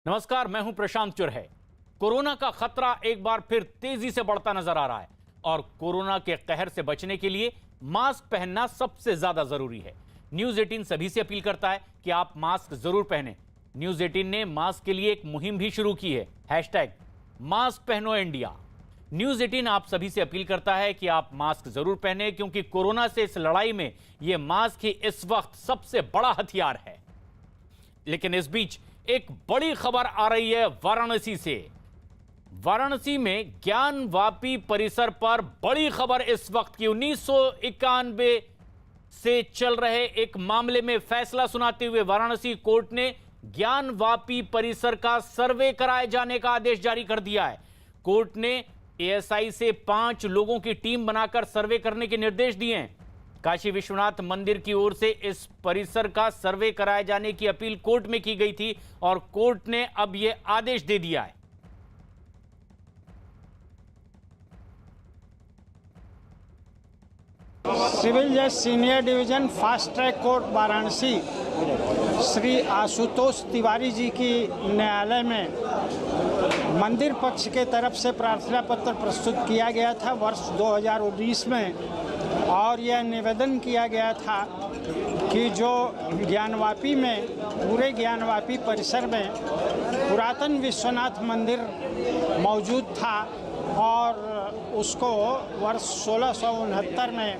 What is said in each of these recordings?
नमस्कार, मैं हूं प्रशांत चुरहे। कोरोना का खतरा एक बार फिर तेजी से बढ़ता नजर आ रहा है और कोरोना के कहर से बचने के लिए मास्क पहनना सबसे ज्यादा जरूरी है। न्यूज 18 सभी से अपील करता है कि आप मास्क जरूर पहनें। न्यूज 18 ने मास्क के लिए एक मुहिम भी शुरू की है, #मास्क पहनो इंडिया। न्यूज 18 आप सभी से अपील करता है कि आप मास्क जरूर पहने, क्योंकि कोरोना से इस लड़ाई में यह मास्क ही इस वक्त सबसे बड़ा हथियार है। लेकिन इस बीच एक बड़ी खबर आ रही है वाराणसी से। वाराणसी में ज्ञानवापी परिसर पर बड़ी खबर इस वक्त की। 1991 से चल रहे एक मामले में फैसला सुनाते हुए वाराणसी कोर्ट ने ज्ञानवापी परिसर का सर्वे कराए जाने का आदेश जारी कर दिया है। कोर्ट ने एएसआई से 5 लोगों की टीम बनाकर सर्वे करने के निर्देश दिए हैं। काशी विश्वनाथ मंदिर की ओर से इस परिसर का सर्वे कराए जाने की अपील कोर्ट में की गई थी और कोर्ट ने अब यह आदेश दे दिया है। सिविल जज senior division fast track court Varanasi Shri Ashutosh Tiwari ji की न्यायालय में मंदिर पक्ष के तरफ से प्रार्थना पत्र प्रस्तुत किया गया था वर्ष 2019 में, और यह निवेदन किया गया था कि जो ज्ञानवापी में पूरे ज्ञानवापी परिसर में पुरातन विश्वनाथ मंदिर मौजूद था और उसको वर्ष 1669 में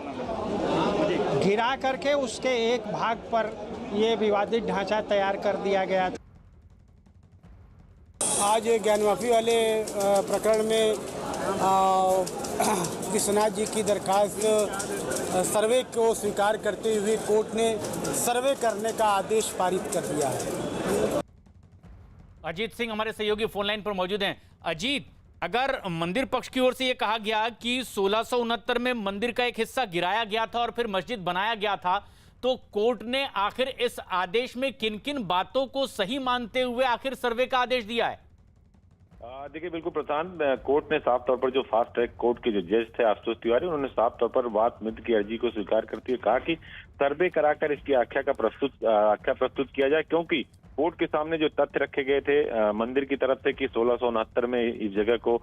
गिरा करके उसके एक भाग पर ये विवादित ढांचा तैयार कर दिया गया था। आज ज्ञानवापी वाले प्रकरण में विश्वनाथ जी की दरखास्त सर्वे को स्वीकार करते हुए कोर्ट ने सर्वे करने का आदेश पारित कर दिया है। अजीत सिंह हमारे सहयोगी फोन लाइन पर मौजूद हैं। अजीत, अगर मंदिर पक्ष की ओर से यह कहा गया कि 1669 में मंदिर का एक हिस्सा गिराया गया था और फिर मस्जिद बनाया गया था, तो कोर्ट ने आखिर इस आदेश में किन किन बातों को सही मानते हुए आखिर सर्वे का आदेश दिया है? देखिए, बिल्कुल प्रशांत, कोर्ट ने साफ तौर पर जो फास्ट ट्रैक कोर्ट के जो जज थे आशुतोष तिवारी, उन्होंने साफ तौर पर वाद मित्र की अर्जी को स्वीकार करते हुए कहा कि सर्वे कराकर इसकी आख्या प्रस्तुत किया जाए, क्योंकि कोर्ट के सामने जो तथ्य रखे गए थे मंदिर की तरफ से कि 1669 में इस जगह को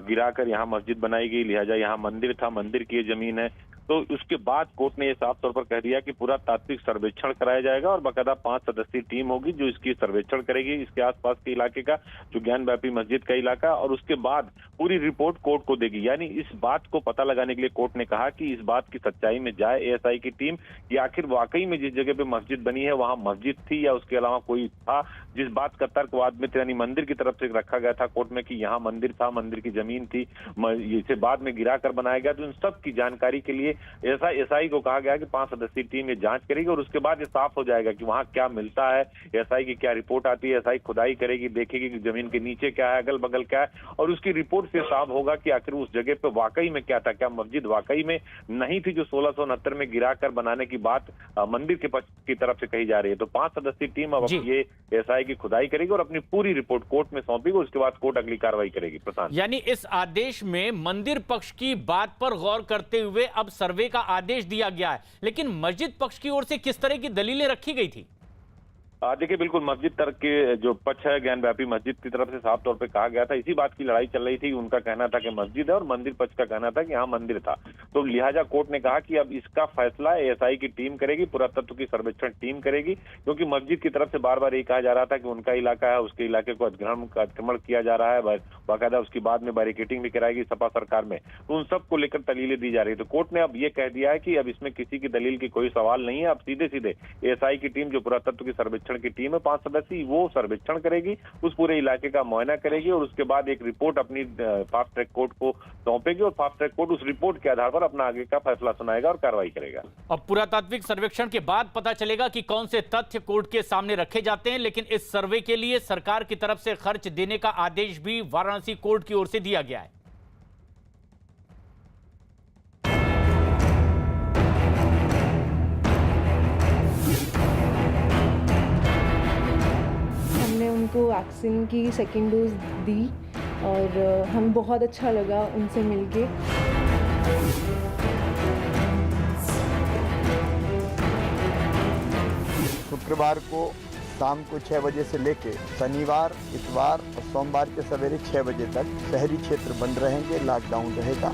गिराकर यहाँ मस्जिद बनाई गई, लिहाजा यहाँ मंदिर था, मंदिर की जमीन है। तो उसके बाद कोर्ट ने ये साफ तौर पर कह दिया कि पूरा तात्विक सर्वेक्षण कराया जाएगा और बाकायदा 5 सदस्यीय टीम होगी जो इसकी सर्वेक्षण करेगी, इसके आसपास के इलाके का, जो ज्ञानवापी मस्जिद का इलाका, और उसके बाद पूरी रिपोर्ट कोर्ट को देगी। यानी इस बात को पता लगाने के लिए कोर्ट ने कहा कि इस बात की सच्चाई में जाए एएसआई की टीम कि आखिर वाकई में जिस जगह पे मस्जिद बनी है वहां मस्जिद थी या उसके अलावा कोई था। जिस बात का तर्कवाद में यानी मंदिर की तरफ से रखा गया था कोर्ट में कि यहाँ मंदिर था, मंदिर की जमीन थी, इसे बाद में गिरा कर बनाया गया, तो इन सब की जानकारी के लिए एएसआई को कहा गया कि 5 सदस्यीय टीम ये जांच करेगी और उसके बाद ये साफ हो जाएगा कि वहां क्या मिलता है, एएसआई की क्या रिपोर्ट आती है। एएसआई खुदाई करेगी, देखेगी कि जमीन के नीचे क्या है, अगल बगल क्या है, और उसकी रिपोर्ट से साफ होगा कि आखिर उस जगह पे वाकई में क्या था, क्या मस्जिद वाकई में नहीं थी जो 1669 में गिराकर बनाने की बात मंदिर के पक्ष की तरफ से कही जा रही है। तो 5 सदस्यीय टीम अब ये एएसआई की खुदाई करेगी और अपनी पूरी रिपोर्ट कोर्ट में सौंपेगी, उसके बाद कोर्ट अगली कार्रवाई करेगी। प्रशांत, यानी इस आदेश में मंदिर पक्ष की बात पर गौर करते हुए अब सर्वे का आदेश दिया गया है, लेकिन मस्जिद पक्ष की ओर से किस तरह की दलीलें रखी गई थी? देखिए, बिल्कुल मस्जिद तक के जो पक्ष है ज्ञानवापी मस्जिद की तरफ से साफ तौर पे कहा गया था, इसी बात की लड़ाई चल रही थी। उनका कहना था कि मस्जिद है और मंदिर पक्ष का कहना था कि यहाँ मंदिर था। तो लिहाजा कोर्ट ने कहा कि अब इसका फैसला एएसआई की टीम करेगी, पुरातत्व की सर्वेक्षण टीम करेगी, क्योंकि मस्जिद की तरफ से बार बार ये कहा जा रहा था कि उनका इलाका है, उसके इलाके को अतिक्रमण किया जा रहा है, बाकायदा उसकी बाद में बैरिकेटिंग भी कराएगी सपा सरकार में। तो उन सबको लेकर दलीलें दी जा रही है। तो कोर्ट ने अब ये कह दिया है कि अब इसमें किसी की दलील की कोई सवाल नहीं है। अब सीधे सीधे एएसआई की टीम जो पुरातत्व की सर्वेक्षण की टीम है 5 सदस्यीय, वो सर्वेक्षण करेगी, उस पूरे इलाके का मुआयना करेगी और उसके बाद एक रिपोर्ट अपनी फास्ट ट्रैक कोर्ट को सौंपेगी और फास्ट ट्रैक कोर्ट उस रिपोर्ट के आधार पर अपना आगे का फैसला सुनाएगा और कार्रवाई करेगा। अब पुरातात्विक सर्वेक्षण के बाद पता चलेगा कि कौन से तथ्य कोर्ट के सामने रखे जाते हैं, लेकिन इस सर्वे के लिए सरकार की तरफ से खर्च देने का आदेश भी वाराणसी कोर्ट की ओर से दिया गया है। उनको वैक्सीन की सेकेंड डोज दी और हमें बहुत अच्छा लगा उनसे मिलके। शुक्रवार को शाम को 6 बजे से लेकर शनिवार, इतवार और सोमवार के सवेरे 6 बजे तक शहरी क्षेत्र बंद रहेंगे, लॉकडाउन रहेगा।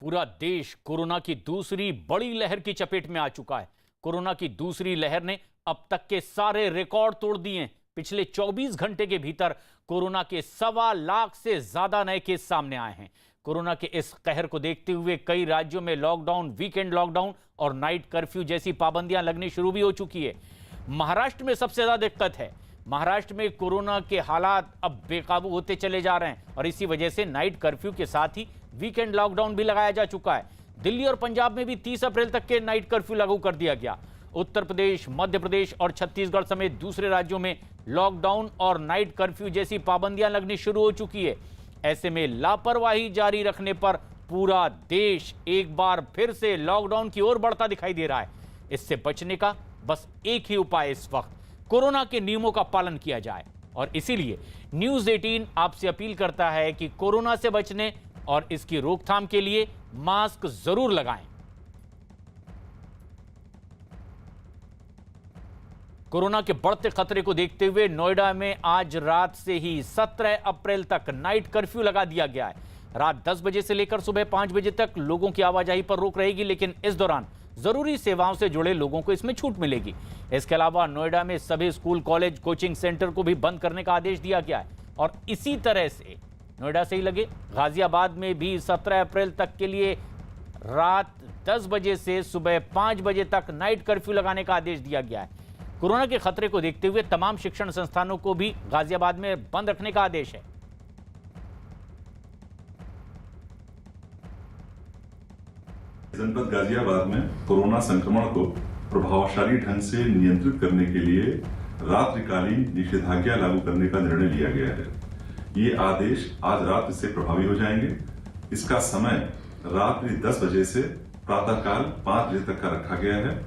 पूरा देश कोरोना की दूसरी बड़ी लहर की चपेट में आ चुका है। कोरोना की दूसरी लहर ने अब तक के सारे रिकॉर्ड तोड़ दिए हैं। पिछले 24 घंटे के भीतर कोरोना के 1.25 लाख से ज्यादा नए केस सामने आए हैं। कोरोना के इस कहर को देखते हुए कई राज्यों में लॉकडाउन, वीकेंड लॉकडाउन और नाइट कर्फ्यू जैसी पाबंदियां लगनी शुरू भी हो चुकी है। महाराष्ट्र में सबसे ज्यादा दिक्कत है। महाराष्ट्र में कोरोना के हालात अब बेकाबू होते चले जा रहे हैं और इसी वजह से नाइट कर्फ्यू के साथ ही वीकेंड लॉकडाउन भी लगाया जा चुका है। दिल्ली और पंजाब में भी 30 अप्रैल तक के नाइट कर्फ्यू लागू कर दिया गया। उत्तर प्रदेश, मध्य प्रदेश और छत्तीसगढ़ समेत दूसरे राज्यों में लॉकडाउन और नाइट कर्फ्यू जैसी पाबंदियां लगनी शुरू हो चुकी है। ऐसे में लापरवाही जारी रखने पर पूरा देश एक बार फिर से लॉकडाउन की ओर बढ़ता दिखाई दे रहा है। इससे बचने का बस एक ही उपाय इस वक्त कोरोना के नियमों का पालन किया जाए और इसीलिए न्यूज़ 18 आपसे अपील करता है कि कोरोना से बचने और इसकी रोकथाम के लिए मास्क जरूर लगाएं। कोरोना के बढ़ते खतरे को देखते हुए नोएडा में आज रात से ही 17 अप्रैल तक नाइट कर्फ्यू लगा दिया गया है। रात 10 बजे से लेकर सुबह 5 बजे तक लोगों की आवाजाही पर रोक रहेगी, लेकिन इस दौरान जरूरी सेवाओं से जुड़े लोगों को इसमें छूट मिलेगी। इसके अलावा नोएडा में सभी स्कूल, कॉलेज, कोचिंग सेंटर को भी बंद करने का आदेश दिया गया है और इसी तरह से नोएडा से ही लगे गाजियाबाद में भी 17 अप्रैल तक के लिए रात 10 बजे से सुबह 5 बजे तक नाइट कर्फ्यू लगाने का आदेश दिया गया है। कोरोना के खतरे को देखते हुए तमाम शिक्षण संस्थानों को भी गाजियाबाद में बंद रखने का आदेश है। जनपद गाजियाबाद में कोरोना संक्रमण को प्रभावशाली ढंग से नियंत्रित करने के लिए रात्रिकालीन निषेधाज्ञा लागू करने का निर्णय लिया गया है। ये आदेश आज रात से प्रभावी हो जाएंगे। इसका समय रात्रि 10 बजे से प्रातःकाल 5 बजे तक का रखा गया है।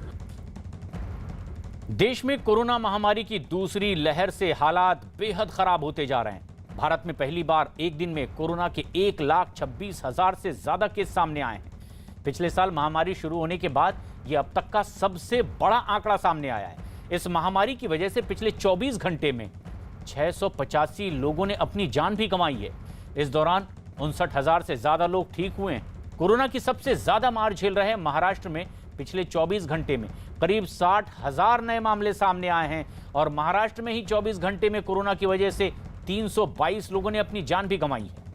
देश में कोरोना महामारी की दूसरी लहर से हालात बेहद खराब होते जा रहे हैं। भारत में पहली बार एक दिन में कोरोना के 1,26,000 से ज्यादा केस सामने आए हैं। पिछले साल महामारी शुरू होने के बाद यह अब तक का सबसे बड़ा आंकड़ा सामने आया है। इस महामारी की वजह से पिछले 24 घंटे में 685 लोगों ने अपनी जान भी गंवाई है। इस दौरान 59,000 से ज्यादा लोग ठीक हुए हैं। कोरोना की सबसे ज्यादा मार झेल रहे महाराष्ट्र में पिछले 24 घंटे में करीब 60,000 नए मामले सामने आए हैं और महाराष्ट्र में ही 24 घंटे में कोरोना की वजह से 322 लोगों ने अपनी जान भी गंवाई है।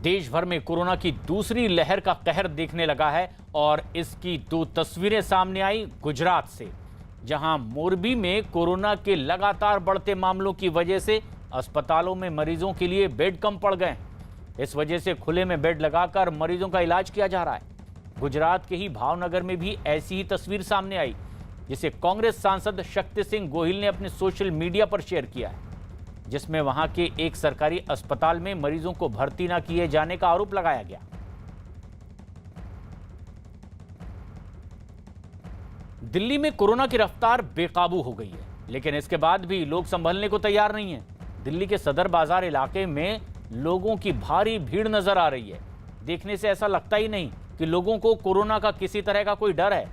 देश भर में कोरोना की दूसरी लहर का कहर देखने लगा है और इसकी 2 तस्वीरें सामने आई गुजरात से, जहां मोरबी में कोरोना के लगातार बढ़ते मामलों की वजह से अस्पतालों में मरीजों के लिए बेड कम पड़ गए। इस वजह से खुले में बेड लगाकर मरीजों का इलाज किया जा रहा है। गुजरात के ही भावनगर में भी ऐसी ही तस्वीर सामने आई, जिसे कांग्रेस सांसद शक्ति सिंह गोहिल ने अपने सोशल मीडिया पर शेयर किया है, जिसमें वहां के एक सरकारी अस्पताल में मरीजों को भर्ती न किए जाने का आरोप लगाया गया। दिल्ली में कोरोना की रफ्तार बेकाबू हो गई है, लेकिन इसके बाद भी लोग संभलने को तैयार नहीं है। दिल्ली के सदर बाजार इलाके में लोगों की भारी भीड़ नजर आ रही है। देखने से ऐसा लगता ही नहीं कि लोगों को कोरोना का किसी तरह का कोई डर है।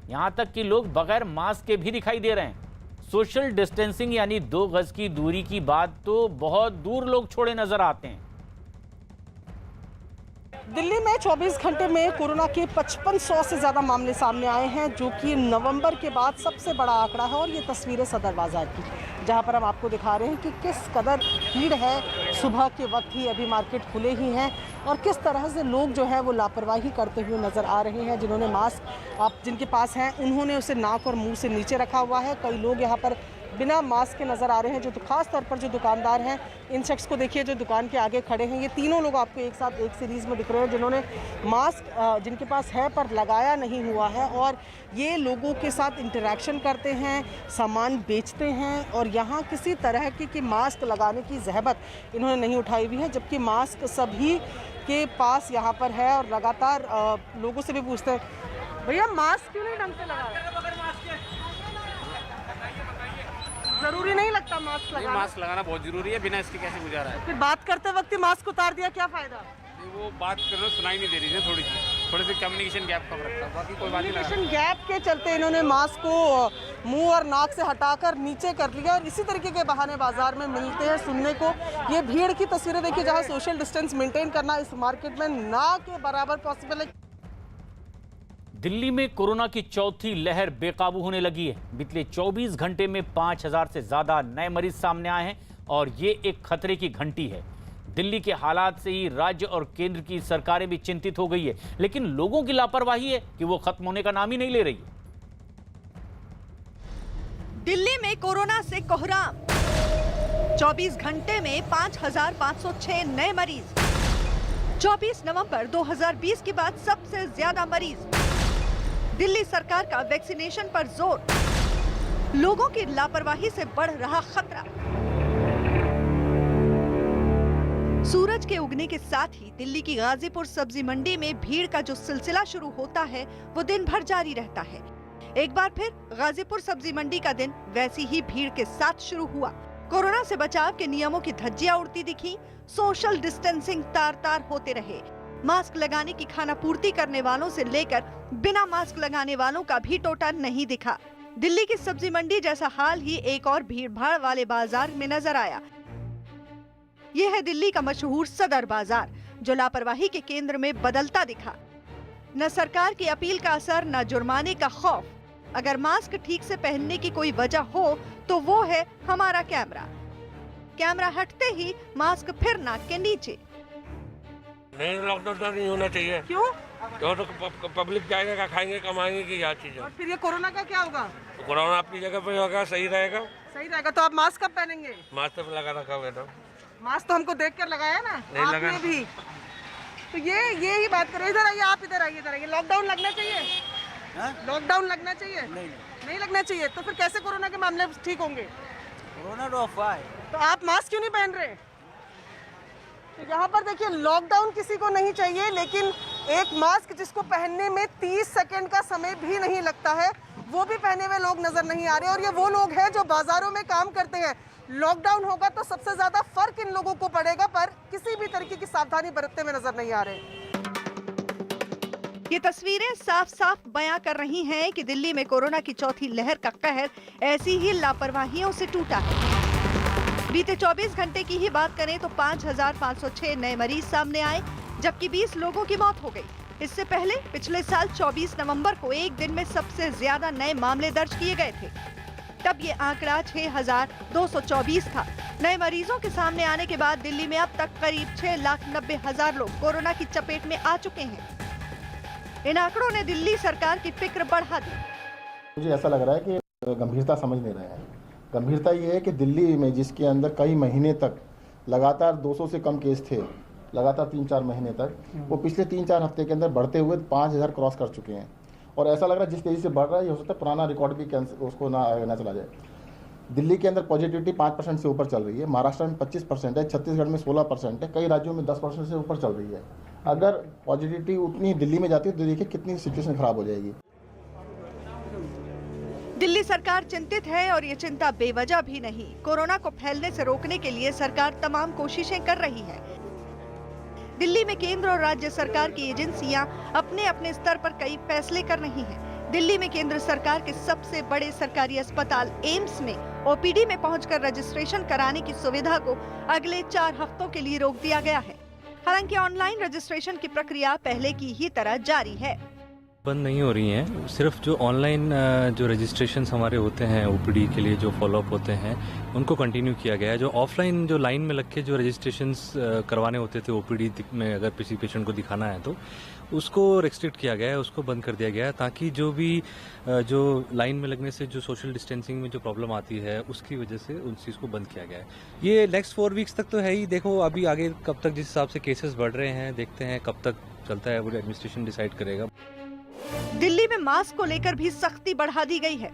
यहां तक कि लोग बगैर मास्क के भी दिखाई दे रहे हैं। सोशल डिस्टेंसिंग यानी 2 गज की दूरी की बात तो बहुत दूर लोग छोड़े नजर आते हैं। दिल्ली में 24 घंटे में कोरोना के 5500 से ज़्यादा मामले सामने आए हैं, जो कि नवंबर के बाद सबसे बड़ा आंकड़ा है। और ये तस्वीरें सदर बाजार की, जहां पर हम आपको दिखा रहे हैं कि किस कदर भीड़ है। सुबह के वक्त ही अभी मार्केट खुले ही हैं और किस तरह से लोग जो है वो लापरवाही करते हुए नज़र आ रहे हैं। जिन्होंने मास्क आप जिनके पास हैं उन्होंने उसे नाक और मुँह से नीचे रखा हुआ है। कई लोग यहाँ पर बिना मास्क के नज़र आ रहे हैं। जो खास तौर पर जो दुकानदार हैं, इन शख्स को देखिए जो दुकान के आगे खड़े हैं। ये तीनों लोग आपको एक साथ एक सीरीज़ में दिख रहे हैं, जिन्होंने मास्क जिनके पास है पर लगाया नहीं हुआ है। और ये लोगों के साथ इंटरेक्शन करते हैं, सामान बेचते हैं और यहाँ किसी तरह की मास्क लगाने की ज़हमत इन्होंने नहीं उठाई हुई है। जबकि मास्क सभी के पास यहाँ पर है और लगातार लोगों से भी पूछते हैं, भैया मास्क क्यों नहीं ढंग से लगा रहे? जरूरी नहीं लगता मास्क लगाना? मास्क लगाना बहुत जरूरी है, बिना इसके कैसे गुजारा है। फिर बात करते वक्त मास्क उतार दिया, क्या फायदा? वो बात करना सुनाई नहीं दे रही थी, थोड़ी सी कम्युनिकेशन गैप कम रखता, बाकी कोई बात नहीं। कम्युनिकेशन गैप के चलते इन्होंने मास्क को मुंह और नाक से हटाकर नीचे कर लिया और इसी तरीके के बहाने बाजार में मिलते हैं सुनने को। ये भीड़ की तस्वीरें देखिए, जहां सोशल डिस्टेंस मेंटेन करना इस मार्केट में ना के बराबर पॉसिबल है। दिल्ली में कोरोना की चौथी लहर बेकाबू होने लगी है। पिछले 24 घंटे में 5000 से ज्यादा नए मरीज सामने आए हैं और ये एक खतरे की घंटी है। दिल्ली के हालात से ही राज्य और केंद्र की सरकारें भी चिंतित हो गई है, लेकिन लोगों की लापरवाही है कि वो खत्म होने का नाम ही नहीं ले रही है। दिल्ली में कोरोना से कोहराम, 24 घंटे में 5506 नए मरीज। 24 नवंबर 2020 के बाद सबसे ज्यादा मरीज। दिल्ली सरकार का वैक्सीनेशन पर जोर, लोगों की लापरवाही से बढ़ रहा खतरा। सूरज के उगने के साथ ही दिल्ली की गाजीपुर सब्जी मंडी में भीड़ का जो सिलसिला शुरू होता है वो दिन भर जारी रहता है। एक बार फिर गाजीपुर सब्जी मंडी का दिन वैसी ही भीड़ के साथ शुरू हुआ। कोरोना से बचाव के नियमों की धज्जियां उड़ती दिखी, सोशल डिस्टेंसिंग तार-तार होते रहे। मास्क लगाने की खाना पूर्ति करने वालों से लेकर बिना मास्क लगाने वालों का भी टोटा नहीं दिखा। दिल्ली की सब्जी मंडी जैसा हाल ही एक और भीड़ भाड़ वाले बाजार में नजर आया। यह है दिल्ली का मशहूर सदर बाजार, जो लापरवाही के केंद्र में बदलता दिखा। न सरकार की अपील का असर, न जुर्माने का खौफ। अगर मास्क ठीक से पहनने की कोई वजह हो तो वो है हमारा कैमरा। कैमरा हटते ही मास्क फिर नाक के नीचे। नहीं, लॉकडाउन तो नहीं होना चाहिए। क्यों? तो पब्लिक जाएगा, खाएंगे कमाएंगे की क्या चीज है। और फिर ये कोरोना का क्या होगा? तो कोरोना अपनी जगह पे होगा, सही रहेगा। सही रहेगा। तो आप मास्क कब पहनेंगे? मास्क तो लगा रखा हुआ है। मास्क तो हमको देख कर लगाया ना, आपने भी। तो ये ही बात करो। इधर आइए, आप इधर आइए। लॉकडाउन लगना चाहिए? लॉकडाउन लगना चाहिए? नहीं लगना चाहिए। तो फिर कैसे कोरोना के मामले ठीक होंगे? कोरोना तो अफवाह है। तो आप मास्क क्यों नहीं पहन रहे? तो यहाँ पर देखिए, लॉकडाउन किसी को नहीं चाहिए, लेकिन एक मास्क जिसको पहनने में 30 सेकंड का समय भी नहीं लगता है, वो भी पहने हुए लोग नजर नहीं आ रहे। और ये वो लोग हैं जो बाजारों में काम करते हैं। लॉकडाउन होगा तो सबसे ज्यादा फर्क इन लोगों को पड़ेगा, पर किसी भी तरीके की सावधानी बरतते हुए नजर नहीं आ रहे। ये तस्वीरें साफ साफ बयां कर रही हैं कि दिल्ली में कोरोना की चौथी लहर का कहर ऐसी ही लापरवाहियों से टूटा है। बीते 24 घंटे की ही बात करें तो 5506 नए मरीज सामने आए, जबकि 20 लोगों की मौत हो गई। इससे पहले पिछले साल 24 नवंबर को एक दिन में सबसे ज्यादा नए मामले दर्ज किए गए थे। तब ये आंकड़ा 6224 था। नए मरीजों के सामने आने के बाद दिल्ली में अब तक करीब 6,90,000 लोग कोरोना की चपेट में आ चुके हैं। इन आंकड़ों ने दिल्ली सरकार की फिक्र बढ़ा दी। मुझे ऐसा लग रहा है कि गंभीरता समझ नहीं रहे हैं। गंभीरता ये है कि दिल्ली में जिसके अंदर कई महीने तक लगातार 200 से कम केस थे, लगातार 3-4 महीने तक, वो पिछले 3-4 हफ्ते के अंदर बढ़ते हुए 5000 क्रॉस कर चुके हैं। और ऐसा लग रहा है जिस तेजी से बढ़ रहा है, ये हो सकता है पुराना रिकॉर्ड भी उसको ना चला जाए। दिल्ली के अंदर पॉजिटिविटी 5% से ऊपर चल रही है, महाराष्ट्र में 25% है, छत्तीसगढ़ में 16% है, कई राज्यों में 10% से ऊपर चल रही है। अगर पॉजिटिविटी उतनी दिल्ली में जाती है तो देखिए कितनी सिचुएशन खराब हो जाएगी। दिल्ली सरकार चिंतित है और ये चिंता बेवजह भी नहीं। कोरोना को फैलने से रोकने के लिए सरकार तमाम कोशिशें कर रही है। दिल्ली में केंद्र और राज्य सरकार की एजेंसियां अपने अपने स्तर पर कई फैसले कर रही हैं। दिल्ली में केंद्र सरकार के सबसे बड़े सरकारी अस्पताल एम्स में ओपीडी में पहुंचकर रजिस्ट्रेशन कराने की सुविधा को अगले 4 हफ्तों के लिए रोक दिया गया है। हालांकि ऑनलाइन रजिस्ट्रेशन की प्रक्रिया पहले की ही तरह जारी है। बंद नहीं हो रही हैं, सिर्फ जो ऑनलाइन जो रजिस्ट्रेशंस हमारे होते हैं ओपीडी के लिए, जो फॉलोअप होते हैं, उनको कंटिन्यू किया गया है। जो ऑफलाइन जो लाइन में लग के जो रजिस्ट्रेशंस करवाने होते थे ओपीडी में, अगर किसी पेशेंट को दिखाना है तो उसको रेस्ट्रिक्ट किया गया है, उसको बंद कर दिया गया है, ताकि जो भी जो लाइन में लगने से जो सोशल डिस्टेंसिंग में जो प्रॉब्लम आती है उसकी वजह से उस चीज़ को बंद किया गया है। ये नेक्स्ट 4 वीक्स तक तो है ही। देखो अभी आगे कब तक जिस हिसाब से केसेस बढ़ रहे हैं, देखते हैं कब तक चलता है, वो एडमिनिस्ट्रेशन डिसाइड करेगा। दिल्ली में मास्क को लेकर भी सख्ती बढ़ा दी गई है।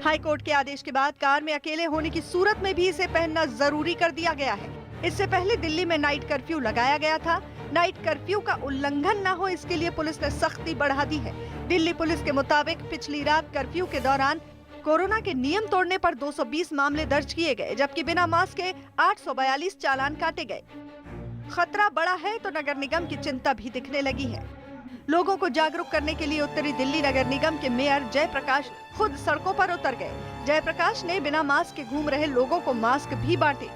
हाईकोर्ट के आदेश के बाद कार में अकेले होने की सूरत में भी इसे पहनना जरूरी कर दिया गया है। इससे पहले दिल्ली में नाइट कर्फ्यू लगाया गया था। नाइट कर्फ्यू का उल्लंघन न हो, इसके लिए पुलिस ने सख्ती बढ़ा दी है। दिल्ली पुलिस के मुताबिक पिछली रात कर्फ्यू के दौरान कोरोना के नियम तोड़ने पर 220 मामले दर्ज किए गए, जबकि बिना मास्क के 842 चालान काटे गए। खतरा बड़ा है तो नगर निगम की चिंता भी दिखने लगी है। लोगों को जागरूक करने के लिए उत्तरी दिल्ली नगर निगम के मेयर जयप्रकाश खुद सड़कों पर उतर गए। जयप्रकाश ने बिना मास्क के घूम रहे लोगों को मास्क भी बांटे।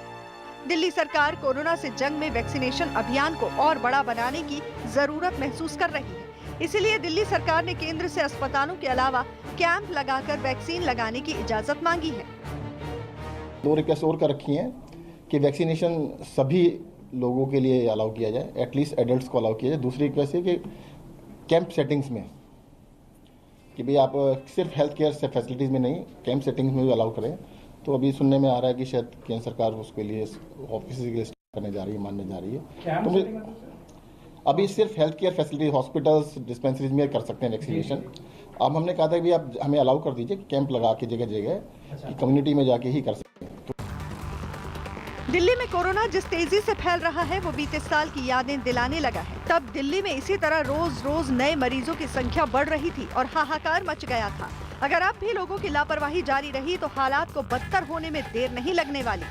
दिल्ली सरकार कोरोना से जंग में वैक्सीनेशन अभियान को और बड़ा बनाने की जरूरत महसूस कर रही है। इसीलिए दिल्ली सरकार ने केंद्र से अस्पतालों के अलावा कैंप लगाकर वैक्सीन लगाने की इजाजत मांगी है। 2 रिक्वेस्ट और कर रखी हैं कि वैक्सीनेशन सभी लोगों के लिए अलाउ किया जाए, एटलीस्ट एडल्ट्स को अलाउ किया जाए। दूसरी रिक्वेस्ट है कि कैंप सेटिंग्स में कि भाई आप सिर्फ हेल्थ केयर से फैसिलिटीज़ में नहीं, कैंप सेटिंग्स में भी अलाउ करें। तो अभी सुनने में आ रहा है कि शायद केंद्र सरकार उसके लिए ऑफिस के लिए करने जा रही है, मानने जा रही है। तो अभी सिर्फ health care facility, hospitals, dispensaries में कर सकते हैं वैक्सीनेशन। अब हमने कहा था कि आप हमें अलाउ कर दीजिए कैंप लगा के जगह जगह कि कम्युनिटी में जाके ही कर सकते हैं। दिल्ली में कोरोना जिस तेजी से फैल रहा है वो बीते साल की यादें दिलाने लगा है। तब दिल्ली में इसी तरह रोज रोज नए मरीजों की संख्या बढ़ रही थी और हाहाकार मच गया था। अगर अब भी लोगों की लापरवाही जारी रही तो हालात को बदतर होने में देर नहीं लगने वाली।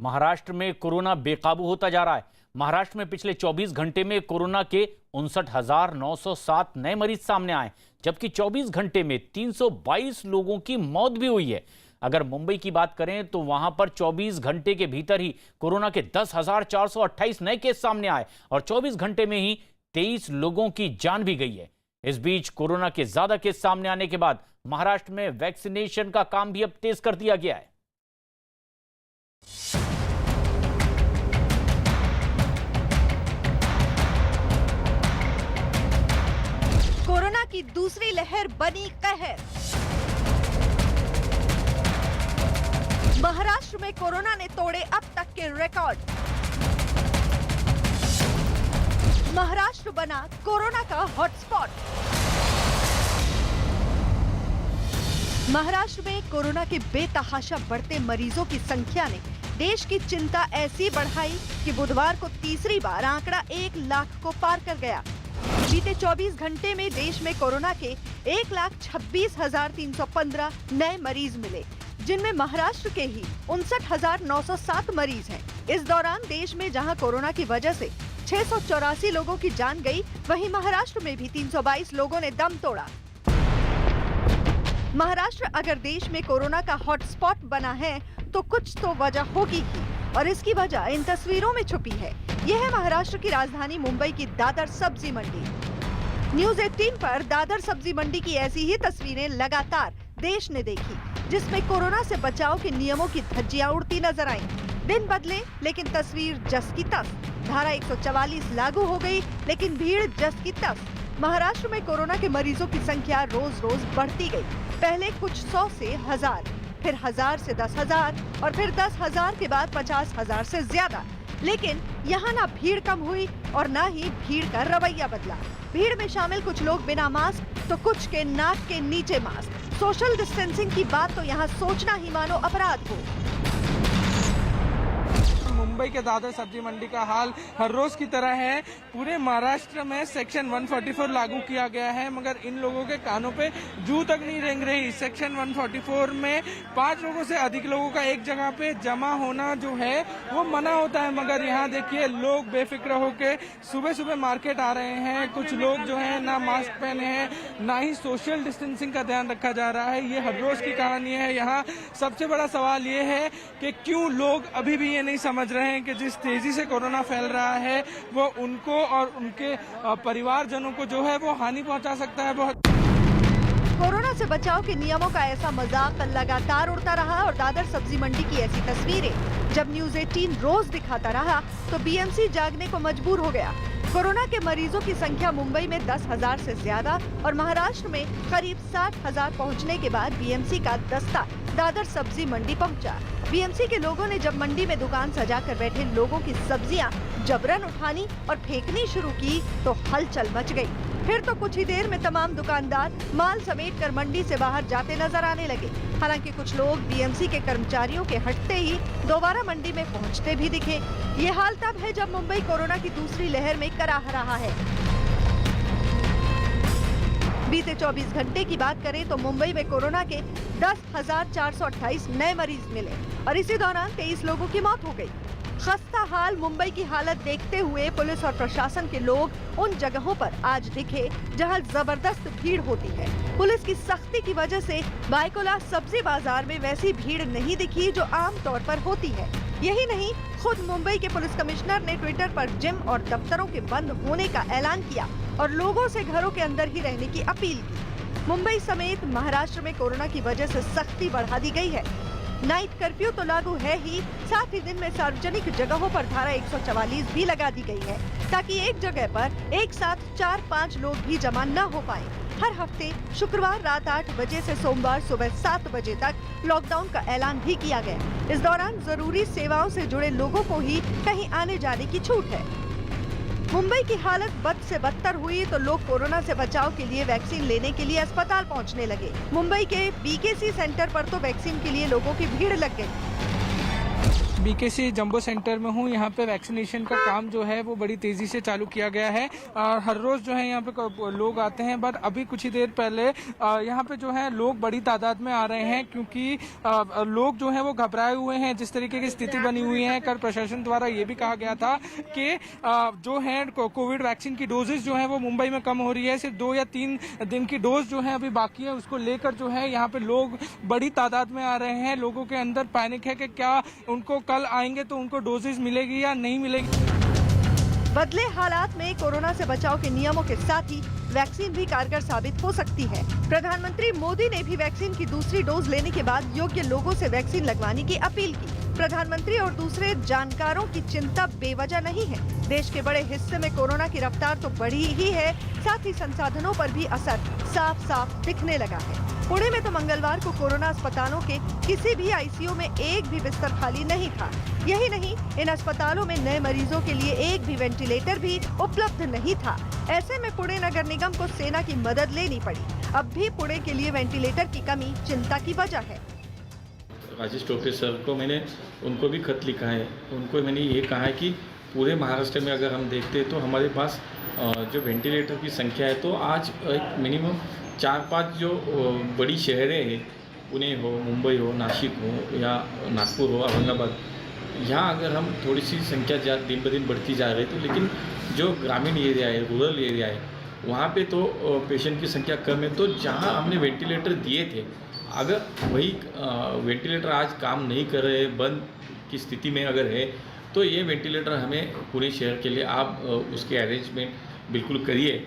महाराष्ट्र में कोरोना बेकाबू होता जा रहा है। महाराष्ट्र में पिछले 24 घंटे में कोरोना के 59,907 नए मरीज सामने आए, जबकि 24 घंटे में 322 लोगों की मौत भी हुई है। अगर मुंबई की बात करें तो वहां पर 24 घंटे के भीतर ही कोरोना के 10,428 नए केस सामने आए और 24 घंटे में ही 23 लोगों की जान भी गई है। इस बीच कोरोना के ज्यादा केस सामने आने के बाद महाराष्ट्र में वैक्सीनेशन का काम भी अब तेज कर दिया गया है। कोरोना की दूसरी लहर बनी कहर। महाराष्ट्र में कोरोना ने तोड़े अब तक के रिकॉर्ड। महाराष्ट्र बना कोरोना का हॉटस्पॉट। महाराष्ट्र में कोरोना के बेतहाशा बढ़ते मरीजों की संख्या ने देश की चिंता ऐसी बढ़ाई कि बुधवार को तीसरी बार आंकड़ा 1 लाख को पार कर गया। बीते 24 घंटे में देश में कोरोना के 1,26,315 नए मरीज मिले, जिनमें महाराष्ट्र के ही 59,907 मरीज हैं। इस दौरान देश में जहां कोरोना की वजह से 684 लोगों की जान गई, वहीं महाराष्ट्र में भी 322 लोगों ने दम तोड़ा। महाराष्ट्र अगर देश में कोरोना का हॉटस्पॉट बना है तो कुछ तो वजह होगी ही, और इसकी वजह इन तस्वीरों में छुपी है। यह है महाराष्ट्र की राजधानी मुंबई की दादर सब्जी मंडी। न्यूज़ 18 पर दादर सब्जी मंडी की ऐसी ही तस्वीरें लगातार देश ने देखी, जिसमें कोरोना से बचाव के नियमों की धज्जियां उड़ती नजर आईं। दिन बदले लेकिन तस्वीर जस की तस। धारा 144 लागू हो गई, लेकिन भीड़ जस की तस। महाराष्ट्र में कोरोना के मरीजों की संख्या रोज रोज बढ़ती गई। पहले कुछ 100 से 1000, फिर 1000 से 10,000 और फिर 10,000 के बाद 50,000 से ज्यादा। लेकिन यहाँ ना भीड़ कम हुई और ना ही भीड़ का रवैया बदला। भीड़ में शामिल कुछ लोग बिना मास्क तो कुछ के नाक के नीचे मास्क। सोशल डिस्टेंसिंग की बात तो यहाँ सोचना ही मानो अपराध हो। मुंबई के दादर सब्जी मंडी का हाल हर रोज की तरह है। पूरे महाराष्ट्र में सेक्शन 144 लागू किया गया है, मगर इन लोगों के कानों पे जू तक नहीं रेंग रही। सेक्शन 144 में 5 लोगों से अधिक लोगों का एक जगह पे जमा होना जो है वो मना होता है, मगर यहाँ देखिए लोग बेफिक्र होके सुबह सुबह मार्केट आ रहे हैं। कुछ लोग जो है ना मास्क पहने हैं, ना ही सोशल डिस्टेंसिंग का ध्यान रखा जा रहा है। ये हर रोज की कहानी है। यहाँ सबसे बड़ा सवाल ये है कि क्यों लोग अभी भी ये नहीं समझ रहे हैं कि जिस तेजी से कोरोना फैल रहा है वो उनको और उनके परिवारजनों को जो है वो हानि पहुंचा सकता है। बहुत कोरोना से बचाव के नियमों का ऐसा मजाक लगातार उड़ता रहा और दादर सब्जी मंडी की ऐसी तस्वीरें जब न्यूज़ 18 रोज दिखाता रहा तो बीएमसी जागने को मजबूर हो गया। कोरोना के मरीजों की संख्या मुंबई में 10,000 से ज्यादा और महाराष्ट्र में करीब 60,000 पहुंचने के बाद बीएमसी का दस्ता दादर सब्जी मंडी पहुंचा। बीएमसी के लोगों ने जब मंडी में दुकान सजाकर बैठे लोगों की सब्जियां जबरन उठानी और फेंकनी शुरू की तो हलचल मच गई। फिर तो कुछ ही देर में तमाम दुकानदार माल समेट कर मंडी से बाहर जाते नजर आने लगे। हालांकि कुछ लोग बीएमसी के कर्मचारियों के हटते ही दोबारा मंडी में पहुंचते भी दिखे। ये हाल तब है जब मुंबई कोरोना की दूसरी लहर में कराह रहा है। बीते 24 घंटे की बात करें तो मुंबई में कोरोना के 10,428 नए मरीज मिले और इसी दौरान 23 लोगों की मौत हो गई। खस्ता हाल मुंबई की हालत देखते हुए पुलिस और प्रशासन के लोग उन जगहों पर आज दिखे जहां जबरदस्त भीड़ होती है। पुलिस की सख्ती की वजह से बायकोला सब्जी बाजार में वैसी भीड़ नहीं दिखी जो आम तौर पर होती है। यही नहीं, खुद मुंबई के पुलिस कमिश्नर ने ट्विटर पर जिम और दफ्तरों के बंद होने का ऐलान किया और लोगों से घरों के अंदर ही रहने की अपील की। मुंबई समेत महाराष्ट्र में कोरोना की वजह से सख्ती बढ़ा दी गई है। नाइट कर्फ्यू तो लागू है ही, साथ ही दिन में सार्वजनिक जगहों पर धारा 144 भी लगा दी गई है ताकि एक जगह पर एक साथ 4-5 लोग भी जमा न हो पाए। हर हफ्ते शुक्रवार रात 8 बजे से सोमवार सुबह 7 बजे तक लॉकडाउन का ऐलान भी किया गया। इस दौरान जरूरी सेवाओं से जुड़े लोगों को ही कहीं आने जाने की छूट है। मुंबई की हालत बद से बदतर हुई तो लोग कोरोना से बचाव के लिए वैक्सीन लेने के लिए अस्पताल पहुंचने लगे। मुंबई के बीकेसी सेंटर पर तो वैक्सीन के लिए लोगों की भीड़ लग गई। बीकेसी जंबो सेंटर में हूँ। यहाँ पे वैक्सीनेशन का काम जो है वो बड़ी तेजी से चालू किया गया है और हर रोज जो है यहाँ पे लोग आते हैं। बट अभी कुछ ही देर पहले यहाँ पे जो है लोग बड़ी तादाद में आ रहे हैं क्योंकि लोग जो है वो घबराए हुए हैं। जिस तरीके की स्थिति बनी हुई है, कल प्रशासन द्वारा ये भी कहा गया था कि जो है कोविड वैक्सीन की डोजेज जो है वो मुंबई में कम हो रही है। सिर्फ 2 या 3 दिन की डोज जो है अभी बाकी है, उसको लेकर जो है यहाँ पे लोग बड़ी तादाद में आ रहे हैं। लोगों के अंदर पैनिक है कि क्या उनको कल आएंगे तो उनको डोजेज मिलेगी या नहीं मिलेगी। बदले हालात में कोरोना से बचाव के नियमों के साथ ही वैक्सीन भी कारगर साबित हो सकती है। प्रधानमंत्री मोदी ने भी वैक्सीन की दूसरी डोज लेने के बाद योग्य लोगों से वैक्सीन लगवाने की अपील की। प्रधानमंत्री और दूसरे जानकारों की चिंता बेवजह नहीं है। देश के बड़े हिस्से में कोरोना की रफ्तार तो बढ़ी ही है, साथ ही संसाधनों पर भी असर साफ साफ दिखने लगा है। पुणे में तो मंगलवार को कोरोना अस्पतालों के किसी भी आईसीयू में एक भी बिस्तर खाली नहीं था। यही नहीं, इन अस्पतालों में नए मरीजों के लिए एक भी वेंटिलेटर भी उपलब्ध नहीं था। ऐसे में पुणे नगर निगम को सेना की मदद लेनी पड़ी। अब भी पुणे के लिए वेंटिलेटर की कमी चिंता की वजह है। राजेश टोपे सर को मैंने उनको भी खत लिखा है। उनको मैंने ये कहा है कि पूरे महाराष्ट्र में अगर हम देखते हैं तो हमारे पास जो वेंटिलेटर की संख्या है तो आज एक मिनिमम 4-5 जो बड़ी शहरें हैं, पुणे हो, मुंबई हो, नासिक हो या नागपुर हो, औरंगाबाद, यहाँ अगर हम थोड़ी सी संख्या दिन ब दिन बढ़ती जा रही है तो लेकिन जो ग्रामीण एरिया है, रूरल एरिया है, वहाँ पे तो पेशेंट की संख्या कम है। तो जहाँ हमने वेंटिलेटर दिए थे, अगर वही वेंटिलेटर आज काम नहीं कर रहे, बंद की स्थिति में अगर है तो ये वेंटिलेटर हमें पूरे शहर के लिए आप उसके अरेंजमेंट बिल्कुल करिए।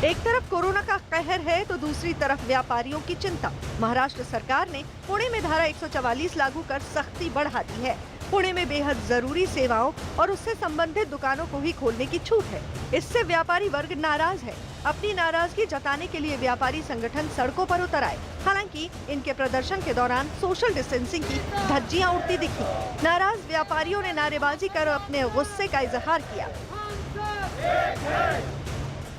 एक तरफ कोरोना का कहर है तो दूसरी तरफ व्यापारियों की चिंता। महाराष्ट्र सरकार ने पुणे में धारा 144 लागू कर सख्ती बढ़ा दी है। पुणे में बेहद जरूरी सेवाओं और उससे संबंधित दुकानों को ही खोलने की छूट है। इससे व्यापारी वर्ग नाराज है। अपनी नाराजगी जताने के लिए व्यापारी संगठन सड़कों पर उतर आए। हालांकि इनके प्रदर्शन के दौरान सोशल डिस्टेंसिंग की धज्जियां उड़ती दिखी। नाराज व्यापारियों ने नारेबाजी कर अपने गुस्से का इजहार किया।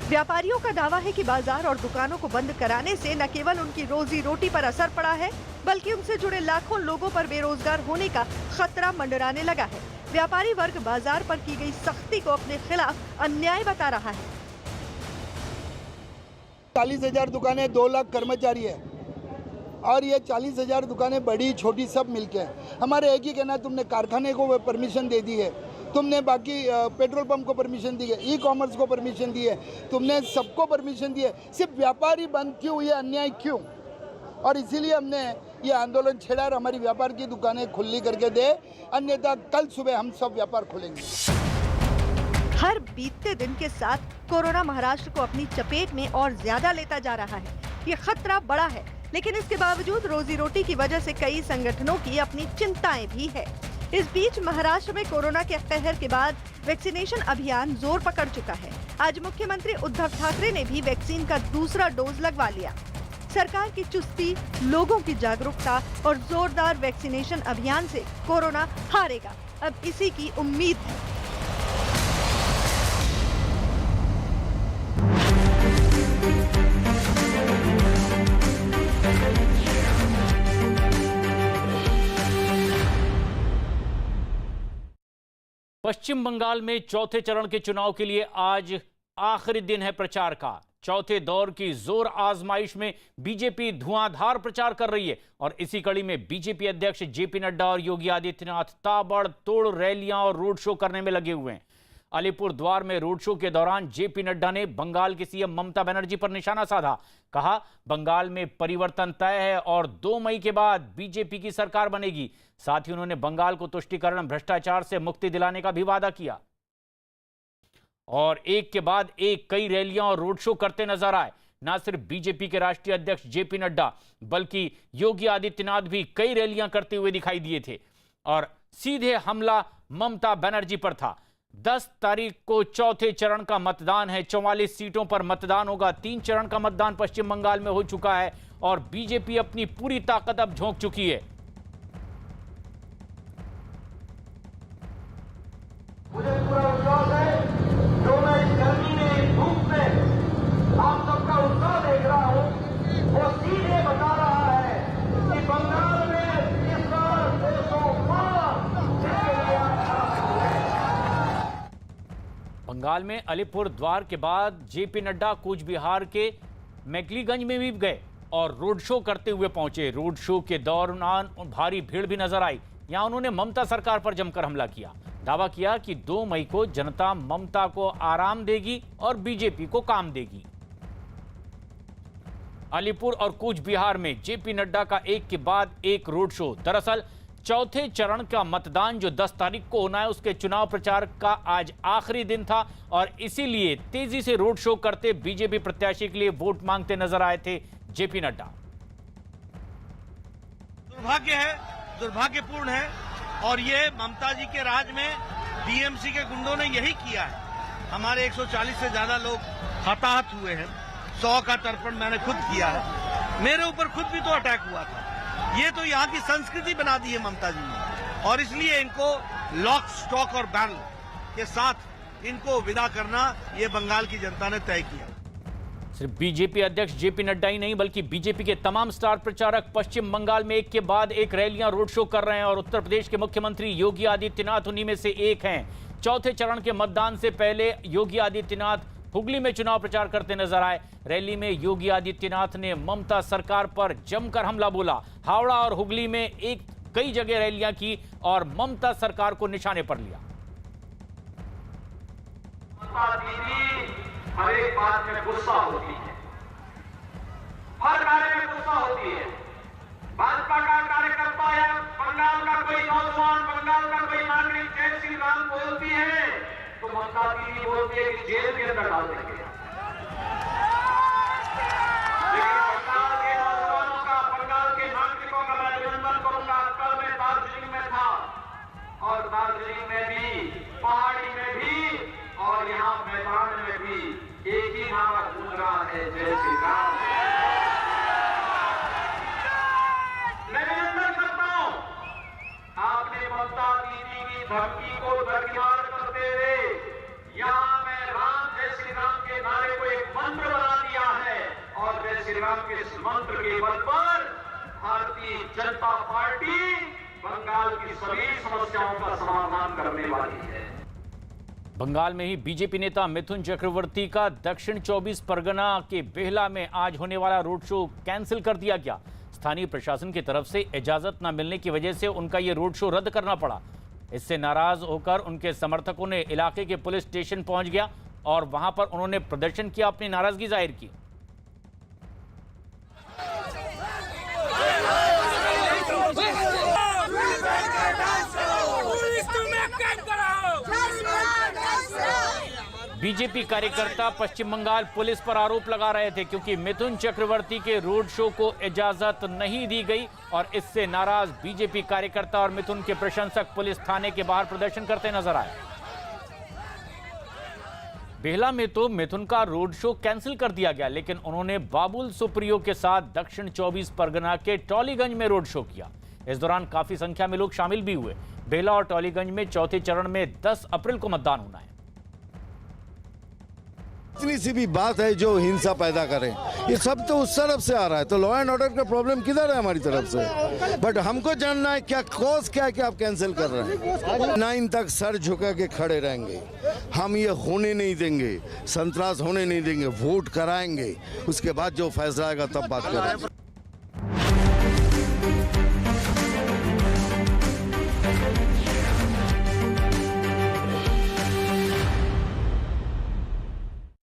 व्यापारियों का दावा है कि बाजार और दुकानों को बंद कराने से न केवल उनकी रोजी रोटी पर असर पड़ा है, बल्कि उनसे जुड़े लाखों लोगों पर बेरोजगार होने का खतरा मंडराने लगा है। व्यापारी वर्ग बाजार पर की गई सख्ती को अपने खिलाफ अन्याय बता रहा है। 40,000 दुकानें, 2 लाख कर्मचारी है और ये 40,000 दुकानें बड़ी छोटी सब मिलके हमारे एक ही कहना, तुमने कारखाने को परमिशन दे दी है, तुमने बाकी पेट्रोल पंप को परमिशन दी है, ई कॉमर्स को परमिशन दी है, तुमने सबको परमिशन दी है, सिर्फ व्यापारी बंद क्यों, ये अन्याय क्यों? और इसीलिए हमने ये आंदोलन छेड़ा और हमारी व्यापार की दुकानें खुली करके दे, अन्यथा कल सुबह हम सब व्यापार खोलेंगे। हर बीतते दिन के साथ कोरोना महाराष्ट्र को अपनी चपेट में और ज्यादा लेता जा रहा है। ये खतरा बड़ा है, लेकिन इसके बावजूद रोजी रोटी की वजह से कई संगठनों की अपनी चिंताएं भी है। इस बीच महाराष्ट्र में कोरोना के कहर के बाद वैक्सीनेशन अभियान जोर पकड़ चुका है। आज मुख्यमंत्री उद्धव ठाकरे ने भी वैक्सीन का दूसरा डोज लगवा लिया। सरकार की चुस्ती, लोगों की जागरूकता और जोरदार वैक्सीनेशन अभियान से कोरोना हारेगा, अब इसी की उम्मीद है। पश्चिम बंगाल में चौथे चरण के चुनाव के लिए आज आखिरी दिन है प्रचार का। चौथे दौर की जोर आजमाइश में बीजेपी धुआंधार प्रचार कर रही है और इसी कड़ी में बीजेपी अध्यक्ष जेपी नड्डा और योगी आदित्यनाथ ताबड़तोड़ रैलियां और रोड शो करने में लगे हुए हैं। अलीपुर द्वार में रोड शो के दौरान जेपी नड्डा ने बंगाल की सीएम ममता बनर्जी पर निशाना साधा। कहा, बंगाल में परिवर्तन तय है और 2 मई के बाद बीजेपी की सरकार बनेगी। साथ ही उन्होंने बंगाल को तुष्टीकरण, भ्रष्टाचार से मुक्ति दिलाने का भी वादा किया और एक के बाद एक कई रैलियां और रोड शो करते नजर आए। न सिर्फ बीजेपी के राष्ट्रीय अध्यक्ष जेपी नड्डा बल्कि योगी आदित्यनाथ भी कई रैलियां करते हुए दिखाई दिए थे और सीधे हमला ममता बनर्जी पर था। 10 तारीख को चौथे चरण का मतदान है। 44 सीटों पर मतदान होगा। 3 चरण का मतदान पश्चिम बंगाल में हो चुका है और बीजेपी अपनी पूरी ताकत अब झोंक चुकी है। मुझे पूरा विश्वास है, जो मैं इस गर्मी में, इस धूप में आप सबका उत्साह देख रहा हूं, वो सीधे बता रहा है कि बंगाल में इस बार 200 पार बंगाल में अलीपुर द्वार के बाद जेपी नड्डा कूच बिहार के मैकलीगंज में भी गए और रोड शो करते हुए पहुंचे। रोड शो के दौरान भारी भीड़ भी नजर आई। यहां उन्होंने ममता सरकार पर जमकर हमला किया। दावा किया कि 2 मई को जनता ममता को आराम देगी और बीजेपी को काम देगी। अलीपुर और कूच बिहार में जेपी नड्डा का एक के बाद एक रोड शो। दरअसल चौथे चरण का मतदान जो 10 तारीख को होना है, उसके चुनाव प्रचार का आज आखिरी दिन था और इसीलिए तेजी से रोड शो करते बीजेपी प्रत्याशी के लिए वोट मांगते नजर आए थे जेपी नड्डा। दुर्भाग्य है, दुर्भाग्यपूर्ण है और ये ममता जी के राज में टीएमसी के गुंडों ने यही किया है। हमारे 140 से ज्यादा लोग हताहत हुए हैं। 100 का तर्पण मैंने खुद किया है। मेरे ऊपर खुद भी तो अटैक हुआ था। ये तो यहाँ की संस्कृति बना दी है ममता जी ने और इसलिए इनको लॉक, स्टॉक और बैरल के साथ इनको विदा करना ये बंगाल की जनता ने तय किया। सिर्फ बीजेपी अध्यक्ष जेपी नड्डा ही नहीं बल्कि बीजेपी के तमाम स्टार प्रचारक पश्चिम बंगाल में एक के बाद एक रैलियां, रोड शो कर रहे हैं और उत्तर प्रदेश के मुख्यमंत्री योगी आदित्यनाथ उन्हीं में से एक हैं। चौथे चरण के मतदान से पहले योगी आदित्यनाथ हुगली में चुनाव प्रचार करते नजर आए। रैली में योगी आदित्यनाथ ने ममता सरकार पर जमकर हमला बोला। हावड़ा और हुगली में कई जगह रैलियां की और ममता सरकार को निशाने पर लिया। हर एक बात में गुस्सा होती है, हर कार्य में गुस्सा होती है। भाजपा का कार्यकर्ता या बंगाल का कोई नौजवान, बंगाल का कोई नागरिक जय श्री राम बोलती है तो ममता दीदी बोलती है कि जेल के अंदर डाल देंगे। लेकिन बंगाल के नौजवानों का, बंगाल के नागरिकों का मैं अभिनंदन करूंगा। कल मैं दार्जिलिंग में था और दार्जिलिंग में भी, पहाड़ी में भी और यहाँ मैदान में भी एक ही नारा गूंज रहा है, जय श्री राम। मैं निवेदन करता हूं, आपने ममता दीदी की धमकी को दरकिनार करते हुए यहाँ मैं राम, जय श्री राम के नारे को एक मंत्र बना दिया है और जय श्री राम के इस मंत्र के बल पर भारतीय जनता पार्टी बंगाल की सभी समस्याओं का समाधान करने वाली है। बंगाल में ही बीजेपी नेता मिथुन चक्रवर्ती का दक्षिण 24 परगना के बेहला में आज होने वाला रोड शो कैंसिल कर दिया गया। स्थानीय प्रशासन की तरफ से इजाजत न मिलने की वजह से उनका यह रोड शो रद्द करना पड़ा। इससे नाराज होकर उनके समर्थकों ने इलाके के पुलिस स्टेशन पहुंच गया और वहां पर उन्होंने प्रदर्शन किया, अपनी नाराजगी जाहिर की। बीजेपी कार्यकर्ता पश्चिम बंगाल पुलिस पर आरोप लगा रहे थे क्योंकि मिथुन चक्रवर्ती के रोड शो को इजाजत नहीं दी गई और इससे नाराज बीजेपी कार्यकर्ता और मिथुन के प्रशंसक पुलिस थाने के बाहर प्रदर्शन करते नजर आए। बेहला में तो मिथुन का रोड शो कैंसिल कर दिया गया, लेकिन उन्होंने बाबुल सुप्रियो के साथ दक्षिण 24 परगना के टॉलीगंज में रोड शो किया। इस दौरान काफी संख्या में लोग शामिल भी हुए। बेहला और टॉलीगंज में चौथे चरण में 10 अप्रैल को मतदान होना है। इतनी सी भी बात है जो हिंसा पैदा करे, ये सब तो उस तरफ से आ रहा है। तो लॉ एंड ऑर्डर का प्रॉब्लम किधर है हमारी तरफ से? बट हमको जानना है क्या कॉज क्या है कि आप कैंसिल कर रहे हैं। 9 तक सर झुका के खड़े रहेंगे, हम ये होने नहीं देंगे, संतरास होने नहीं देंगे, वोट कराएंगे, उसके बाद जो फैसला आएगा तब बात करेंगे।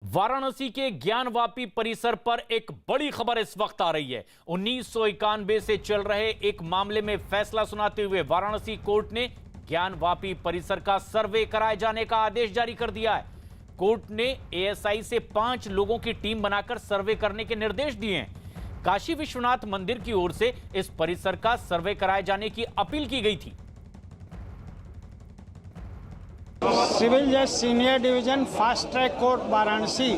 वाराणसी के ज्ञानवापी परिसर पर एक बड़ी खबर इस वक्त आ रही है। 1991 से चल रहे एक मामले में फैसला सुनाते हुए वाराणसी कोर्ट ने ज्ञानवापी परिसर का सर्वे कराए जाने का आदेश जारी कर दिया है। कोर्ट ने एएसआई से 5 लोगों की टीम बनाकर सर्वे करने के निर्देश दिए हैं। काशी विश्वनाथ मंदिर की ओर से इस परिसर का सर्वे कराए जाने की अपील की गई थी। सिविल जज senior division fast track court Varanasi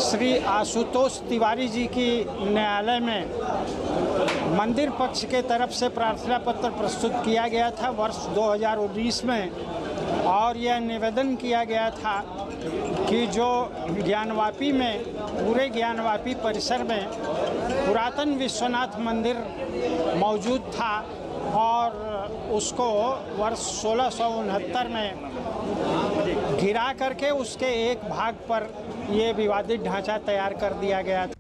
Shri Ashutosh Tiwari ji की न्यायालय में मंदिर पक्ष के तरफ से प्रार्थना पत्र प्रस्तुत किया गया था वर्ष 2019 में, और यह निवेदन किया गया था कि जो ज्ञानवापी में पूरे ज्ञानवापी परिसर में पुरातन विश्वनाथ मंदिर मौजूद था और उसको वर्ष 1669 में गिरा करके उसके एक भाग पर ये विवादित ढांचा तैयार कर दिया गया था।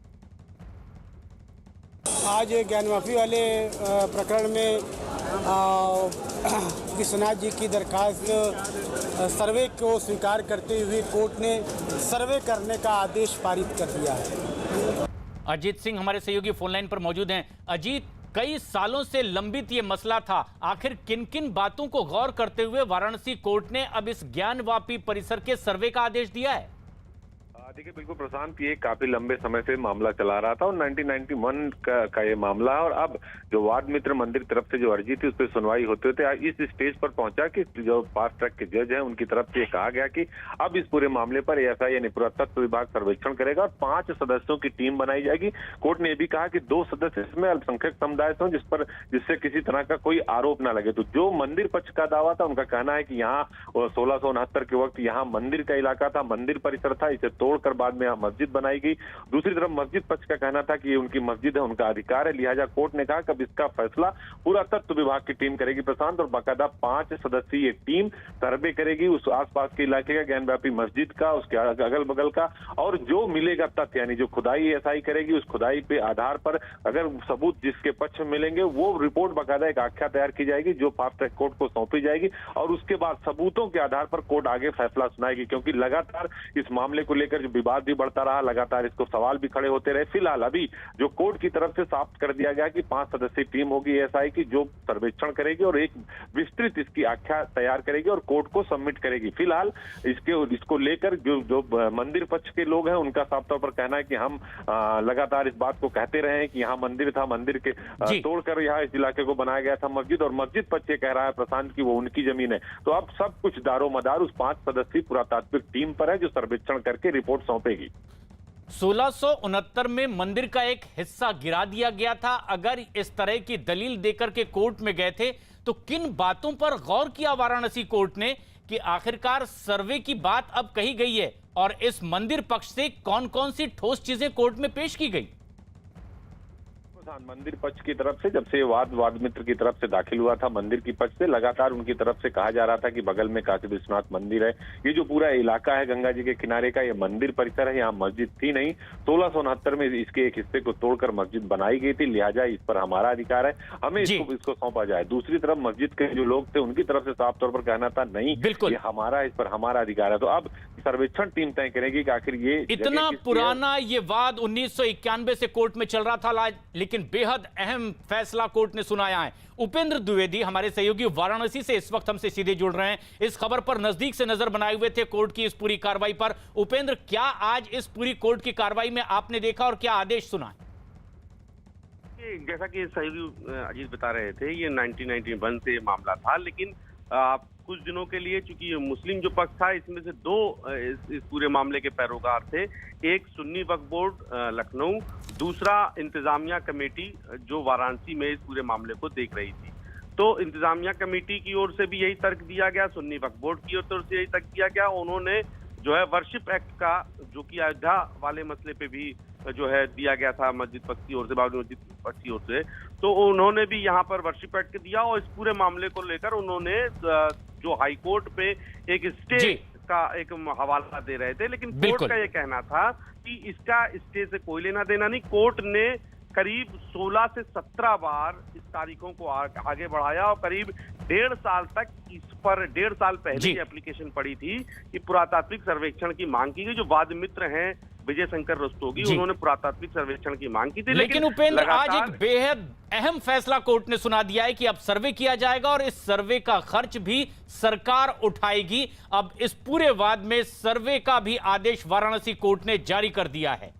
आज ज्ञानवापी वाले प्रकरण में विश्वनाथ जी की दरखास्त सर्वे को स्वीकार करते हुए कोर्ट ने सर्वे करने का आदेश पारित कर दिया है। अजीत सिंह हमारे सहयोगी फोनलाइन पर मौजूद हैं। अजीत, कई सालों से लंबित ये मसला था, आखिर किन किन बातों को गौर करते हुए वाराणसी कोर्ट ने अब इस ज्ञानवापी परिसर के सर्वे का आदेश दिया है? देखिए, बिल्कुल प्रशांत, ये काफी लंबे समय से मामला चला रहा था और 1991 का ये मामला है। और अब जो वाद मित्र मंदिर तरफ से जो अर्जी थी उस पर सुनवाई होते होते इस स्टेज पर पहुंचा कि जो फास्ट ट्रैक के जज हैं उनकी तरफ से कहा गया कि अब इस पूरे मामले पर एएसआई यानी पुरातत्व विभाग सर्वेक्षण करेगा और 5 सदस्यों की टीम बनाई जाएगी। कोर्ट ने यह भी कहा कि 2 सदस्य इसमें अल्पसंख्यक समुदाय हों जिससे किसी तरह का कोई आरोप न लगे। तो जो मंदिर पक्ष का दावा था, उनका कहना है कि यहाँ 1669 के वक्त यहाँ मंदिर का इलाका था, मंदिर परिसर था, इसे तोड़कर बाद में यहाँ मस्जिद बनाई गई। दूसरी तरफ मस्जिद पक्ष का कहना था कि ये उनकी मस्जिद है, उनका अधिकार है, लिहाजा कोर्ट ने कहा कि अब इसका फैसला पुरातत्व विभाग की टीम करेगी प्रशांत, और बाकायदा 5 सदस्यीय टीम सर्वे करेगी उस आसपास के इलाके का, ज्ञानवापी मस्जिद का, उसके अगल बगल का, और जो मिलेगा तथ्य यानी जो खुदाई एएसआई करेगी उस खुदाई पे आधार पर अगर सबूत जिसके पक्ष में मिलेंगे वो रिपोर्ट बाकायदा एक आख्या तैयार की जाएगी जो फास्ट ट्रैक कोर्ट को सौंपी जाएगी और उसके बाद सबूतों के आधार पर कोर्ट आगे फैसला सुनाएगी। क्योंकि लगातार इस मामले को लेकर जो विवाद भी बढ़ता रहा, लगातार इसको सवाल भी खड़े होते रहे। फिलहाल अभी जो कोर्ट की तरफ से साफ कर दिया गया कि 5 सदस्यीय टीम होगी एएसआई की जो सर्वेक्षण करेगी और एक विस्तृत इसकी आख्या तैयार करेगी और कोर्ट को सबमिट करेगी। फिलहाल इसको लेकर जो मंदिर पक्ष के लोग हैं उनका साफ तौर पर कहना है कि हम लगातार इस बात को कहते रहे हैं कि यहाँ मंदिर था, मंदिर के तोड़कर यहाँ इस इलाके को बनाया गया था मस्जिद, और मस्जिद पक्ष ये कह रहा है प्रशांत की वो उनकी जमीन है। तो अब सब कुछ दारोमदार उस 5 सदस्यीय पुरातात्विक टीम पर है जो सर्वेक्षण करके रिपोर्ट सौंपेगी। 1669 में मंदिर का एक हिस्सा गिरा दिया गया था। अगर इस तरह की दलील देकर के कोर्ट में गए थे तो किन बातों पर गौर किया वाराणसी कोर्ट ने कि आखिरकार सर्वे की बात अब कही गई है और इस मंदिर पक्ष से कौन कौन सी ठोस चीजें कोर्ट में पेश की गई? मंदिर पक्ष की तरफ से जब से वाद मित्र की तरफ से दाखिल हुआ था मंदिर की पक्ष से लगातार उनकी तरफ से कहा जा रहा था कि बगल में काशी विश्वनाथ मंदिर है, ये जो पूरा इलाका है गंगा जी के किनारे का ये मंदिर परिसर है, यहाँ मस्जिद थी नहीं। 1669 में इसके एक हिस्से को तोड़कर मस्जिद बनाई गई थी, लिहाजा इस पर हमारा अधिकार है, हमें इसको सौंपा जाए। दूसरी तरफ मस्जिद के जो लोग थे उनकी तरफ से साफ तौर पर कहना था नहीं, बिल्कुल हमारा, इस पर हमारा अधिकार है। तो अब सर्वेक्षण टीम तय करेगी कि आखिर ये इतना पुराना ये वाद 1991 से कोर्ट में चल रहा था, लेकिन बेहद अहम फैसला कोर्ट ने सुनाया है। उपेंद्र द्विवेदी हमारे सहयोगी वाराणसी से इस वक्त हमसे सीधे जुड़ रहे हैं, इस खबर पर नजदीक से नजर बनाए हुए थे कोर्ट की इस पूरी कार्रवाई पर। उपेंद्र, क्या आज इस पूरी कोर्ट की कार्रवाई में आपने देखा और क्या आदेश सुना? जैसा कि सहयोगी अजीत बता रहे थे, ये 1991 से मामला था, लेकिन कुछ दिनों के लिए चूंकि मुस्लिम जो पक्ष था इसमें से 2 इस पूरे मामले के पैरोकार थे, एक सुन्नी वक्फ बोर्ड लखनऊ, दूसरा इंतजामिया कमेटी जो वाराणसी में इस पूरे मामले को देख रही थी। तो इंतजामिया कमेटी की ओर से भी यही तर्क दिया गया, सुन्नी वक्फ बोर्ड की ओर से यही तर्क दिया गया। उन्होंने जो है वर्शिप एक्ट का, जो कि अयोध्या वाले मसले पे भी जो है दिया गया था मस्जिद पक्ष की ओर से, बाबरी मस्जिद पक्ष की ओर से, तो उन्होंने भी यहाँ पर वर्शिप एक्ट दिया और इस पूरे मामले को लेकर उन्होंने जो हाई कोर्ट पे एक स्टे का एक हवाला दे रहे थे, लेकिन कोर्ट का ये कहना था कि इसका स्टे से कोई लेना देना नहीं। कोर्ट ने करीब 16 से 17 बार इस तारीखों को आगे बढ़ाया और करीब 1.5 साल तक इस पर 1.5 साल पहले ये एप्लीकेशन पड़ी थी कि पुरातात्विक सर्वेक्षण की मांग की गई। जो वाद मित्र हैं विजय शंकर रस्तोगी, उन्होंने पुरातात्विक सर्वेक्षण की मांग की थी, लेकिन उपेंद्र आज एक बेहद अहम फैसला कोर्ट ने सुना दिया है कि अब सर्वे किया जाएगा और इस सर्वे का खर्च भी सरकार उठाएगी। अब इस पूरे वाद में सर्वे का भी आदेश वाराणसी कोर्ट ने जारी कर दिया है।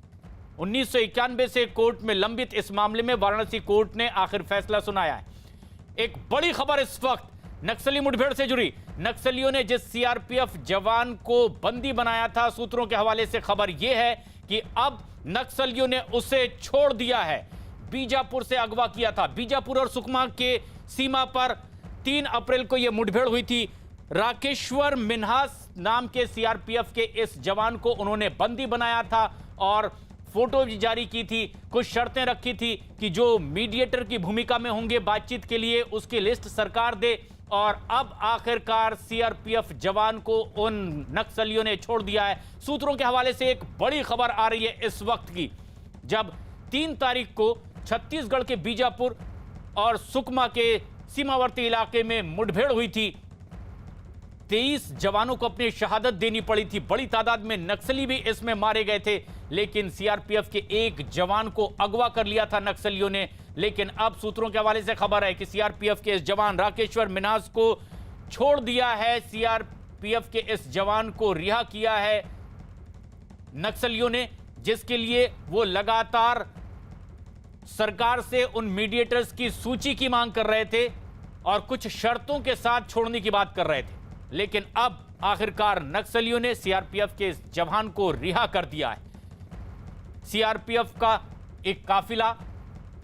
1991 से कोर्ट में लंबित इस मामले में वाराणसी कोर्ट ने आखिर फैसला सुनाया है। एक बड़ी खबर इस वक्त नक्सली मुठभेड़ से जुड़ी। नक्सलियों ने जिस सीआरपीएफ जवान को बंदी बनाया था, सूत्रों के हवाले से खबर यह है कि अब नक्सलियों ने उसे छोड़ दिया है। बीजापुर से अगवा किया था। बीजापुर और सुकमा के सीमा पर 3 अप्रैल को यह मुठभेड़ हुई थी। राकेश्वर मिन्हास नाम के सीआरपीएफ के इस जवान को उन्होंने बंदी बनाया था और फोटो भी जारी की थी। कुछ शर्तें रखी थी कि जो मीडिएटर की भूमिका में होंगे बातचीत के लिए, उसकी लिस्ट सरकार दे। और अब आखिरकार सीआरपीएफ जवान को उन नक्सलियों ने छोड़ दिया है। सूत्रों के हवाले से एक बड़ी खबर आ रही है इस वक्त की, जब 3 तारीख को छत्तीसगढ़ के बीजापुर और सुकमा के सीमावर्ती इलाके में मुठभेड़ हुई थी। 23 जवानों को अपनी शहादत देनी पड़ी थी। बड़ी तादाद में नक्सली भी इसमें मारे गए थे, लेकिन सीआरपीएफ के एक जवान को अगवा कर लिया था नक्सलियों ने। लेकिन अब सूत्रों के हवाले से खबर है कि सीआरपीएफ के इस जवान राकेश्वर मिन्हास को छोड़ दिया है। सीआरपीएफ के इस जवान को रिहा किया है नक्सलियों ने, जिसके लिए वो लगातार सरकार से उन मीडिएटर्स की सूची की मांग कर रहे थे और कुछ शर्तों के साथ छोड़ने की बात कर रहे थे। लेकिन अब आखिरकार नक्सलियों ने सीआरपीएफ के इस जवान को रिहा कर दिया है। सीआरपीएफ का एक काफिला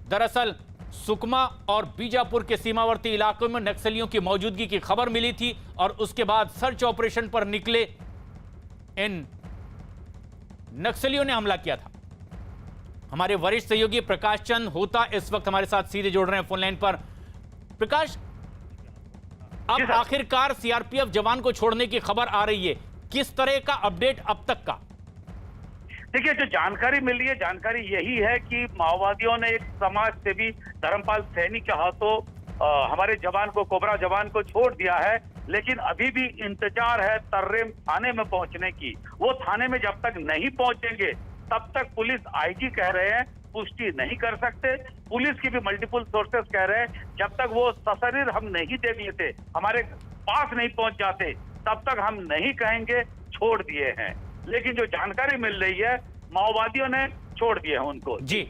दरअसल सुकमा और बीजापुर के सीमावर्ती इलाकों में नक्सलियों की मौजूदगी की खबर मिली थी और उसके बाद सर्च ऑपरेशन पर निकले इन नक्सलियों ने हमला किया था। हमारे वरिष्ठ सहयोगी प्रकाश चंद होता इस वक्त हमारे साथ सीधे जोड़ रहे हैं फोन लाइन पर। प्रकाश, अब आखिरकार सीआरपीएफ जवान को छोड़ने की खबर आ रही है, किस तरह का अपडेट अब तक का? देखिए, जो जानकारी मिल रही है, जानकारी यही है कि माओवादियों ने एक समाज सेवी धर्मपाल सैनी के हाथों हमारे जवान को, कोबरा जवान को छोड़ दिया है, लेकिन अभी भी इंतजार है तर्रेम थाने में पहुंचने की। वो थाने में जब तक नहीं पहुंचेंगे तब तक पुलिस आईजी कह रहे हैं पुष्टि नहीं कर सकते। पुलिस की भी मल्टीपल सोर्सेस कह रहे हैं जब तक वो सशरीर हम नहीं देख लेते, हमारे पास नहीं पहुंच जाते, तब तक हम नहीं कहेंगे छोड़ दिए हैं। लेकिन जो जानकारी मिल रही है, माओवादियों ने छोड़ दिए हैं उनको। जी